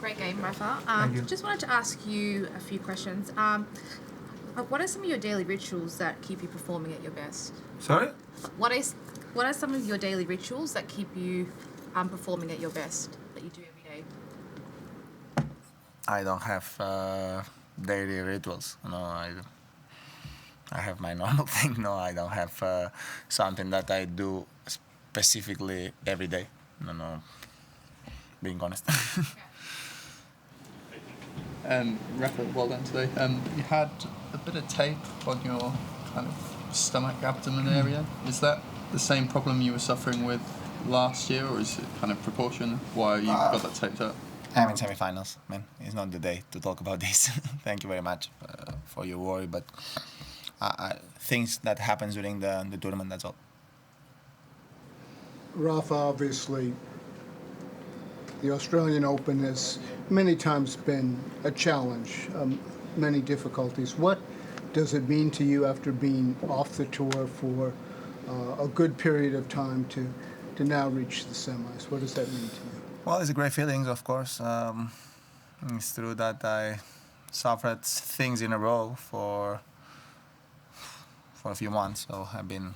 Great game, Rafa. Thank you. Just wanted to ask you a few questions. What are some of your daily rituals that keep you performing at your best? Sorry? What are some of your daily rituals that keep you performing at your best that you do every day? I don't have daily rituals. No, I have my normal thing. No, I don't have something that I do specifically every day. No, being honest. Rafa, well done today. You had a bit of tape on your kind of stomach, abdomen area. Is that the same problem you were suffering with last year, or is it kind of proportion why you got that taped up? I'm in semi-finals, man. It's not the day to talk about this. Thank you very much for your worry, but things that happens during the tournament, that's all. Rafa, obviously, the Australian Open has many times been a challenge, many difficulties. What does it mean to you after being off the tour for a good period of time to now reach the semis? What does that mean to you? Well, it's a great feeling, of course. It's true that I suffered things in a row for a few months, so I've been,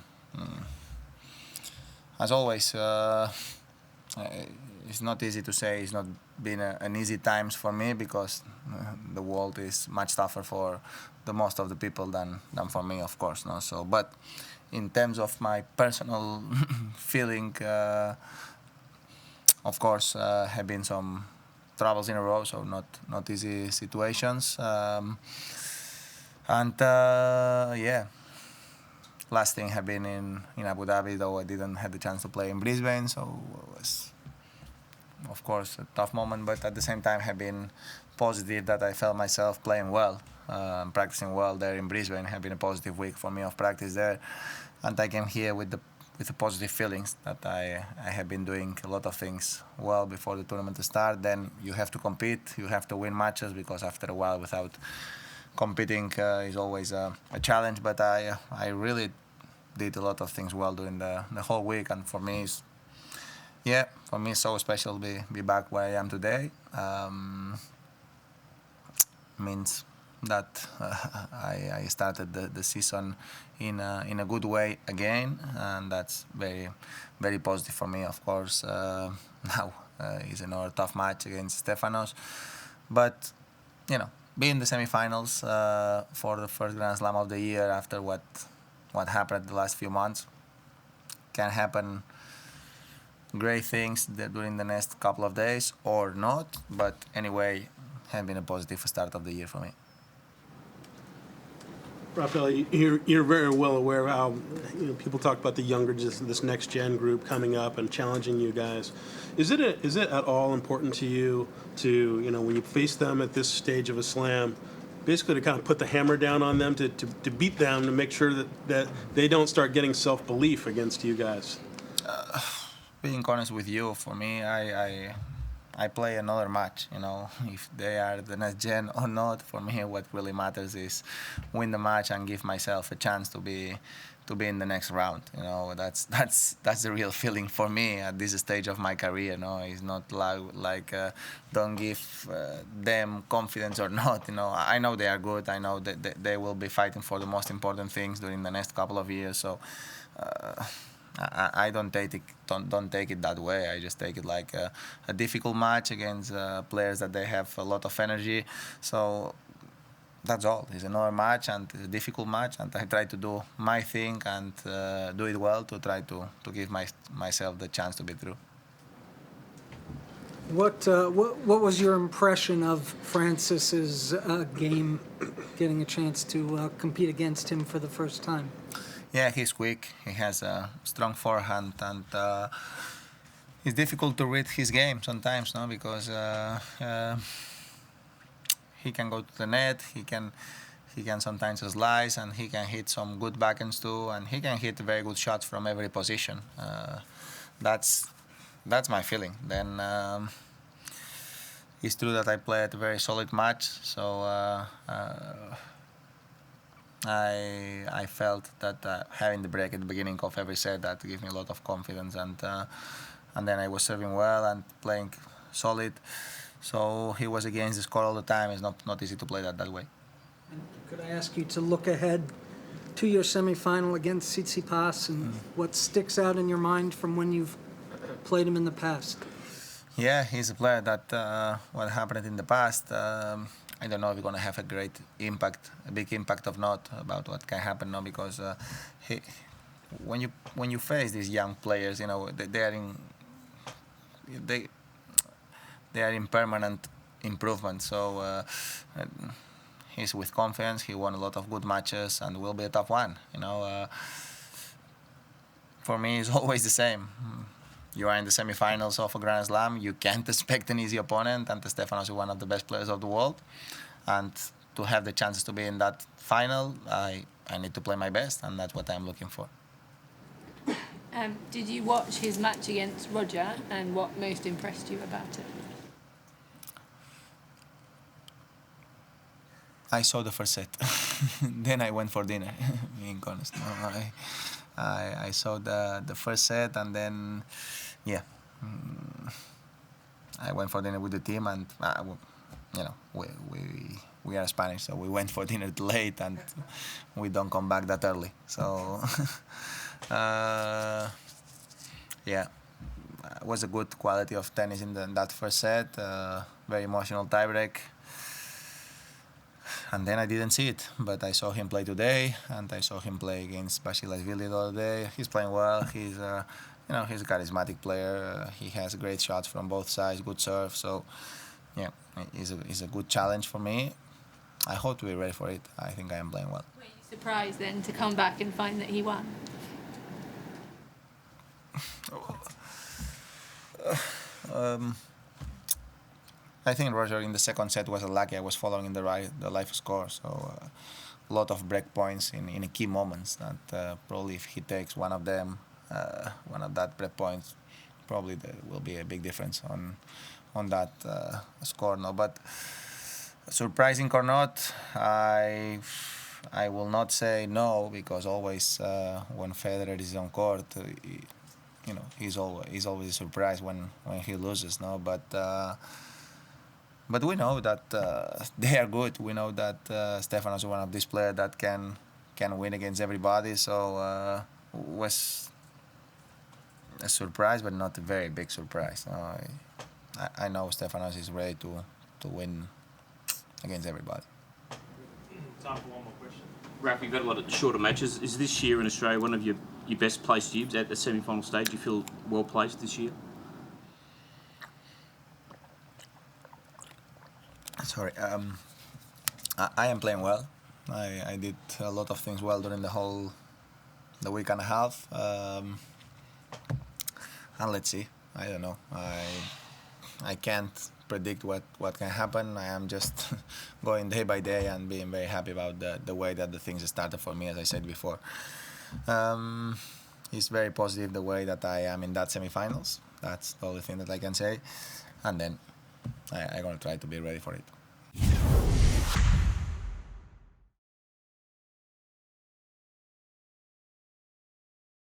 as always, it's not easy to say. It's not been an easy times for me because the world is much tougher for the most of the people than for me, of course. No, so but in terms of my personal feeling, of course, have been some troubles in a row, so not easy situations, and yeah. Last thing have been in Abu Dhabi, though I didn't have the chance to play in Brisbane, so it was, of course, a tough moment, but at the same time have been positive that I felt myself playing well, practicing well there in Brisbane. Have been a positive week for me of practice there, and I came here with the positive feelings that I have been doing a lot of things well before the tournament to start. Then you have to compete, you have to win matches, because after a while without competing is always a challenge. But I really did a lot of things well during the whole week, and for me it's so special to be back where I am today. Means that I started the season in a good way again, and that's very, very positive for me. Of course, now is another tough match against Stefanos, but being in the semi-finals for the first Grand Slam of the year after what happened the last few months, can happen great things during the next couple of days or not, but anyway, has been a positive start of the year for me. Rafael, you're very well aware of how people talk about the younger, this next gen group coming up and challenging you guys. Is it at all important to you to when you face them at this stage of a slam, basically to kind of put the hammer down on them to beat them, to make sure that they don't start getting self-belief against you guys? Being honest with you, for me, I play another match. If they are the next gen or not, for me, what really matters is win the match and give myself a chance to be in the next round. That's the real feeling for me at this stage of my career. It's not like don't give them confidence or not. I know they are good. I know that they will be fighting for the most important things during the next couple of years. So. I don't take it that way. I just take it like a difficult match against players that they have a lot of energy. So that's all. It's another match, and it's a difficult match, and I try to do my thing and do it well to try to give myself the chance to be through. What was your impression of Francis's game, getting a chance to compete against him for the first time? Yeah, he's quick. He has a strong forehand, and it's difficult to read his game sometimes, because he can go to the net. He can sometimes slice, and he can hit some good backhands too, and he can hit very good shots from every position. That's my feeling. Then it's true that I played a very solid match, so. I felt that having the break at the beginning of every set, that gave me a lot of confidence, and then I was serving well and playing solid. So he was against the score all the time. It's not easy to play that way. Could I ask you to look ahead to your semifinal against Tsitsipas and what sticks out in your mind from when you've played him in the past? Yeah, he's a player that what happened in the past. I don't know if he's gonna have a big impact or not about what can happen now because when you face these young players, you know they are in permanent improvement. So he's with confidence. He won a lot of good matches and will be a tough one. You know, for me, it's always the same. You are in the semifinals of a Grand Slam. You can't expect an easy opponent. Ante Stefanos is one of the best players of the world, and to have the chances to be in that final, I need to play my best, and that's what I'm looking for. Did you watch his match against Roger, and what most impressed you about it? I saw the first set, then I went for dinner. Being honest, no, I saw the first set, and then yeah, I went for dinner with the team, and you know we are Spanish, so we went for dinner late, and we don't come back that early. So yeah, it was a good quality of tennis in that first set. Very emotional tiebreak. And then I didn't see it, but I saw him play today, and I saw him play against Basilashvili the other day. He's playing well. He's he's a charismatic player. He has great shots from both sides, good serve. So, yeah, he's a good challenge for me. I hope to be ready for it. I think I am playing well. Were you surprised then to come back and find that he won? I think Roger in the second set was lucky. I was following the live score, so a lot of break points in key moments. That probably if he takes one of them, one of that break points, probably there will be a big difference on that score. No, but surprising or not, I will not say no because always when Federer is on court, he's always a surprise when he loses. No, but we know that they are good. We know that Stefanos is one of these players that can win against everybody. So was a surprise, but not a very big surprise. I know Stefanos is ready to win against everybody. Time for one more question. Raf, you've got a lot of shorter matches. Is this year in Australia one of your best placed years at the semi-final stage? Do you feel well placed this year? Sorry, I am playing well. I did a lot of things well during the week and a half. And let's see. I don't know. I can't predict what can happen. I am just going day by day and being very happy about the way that the things started for me, as I said before. It's very positive the way that I am in that semifinals. That's the only thing that I can say. And then I'm going to try to be ready for it.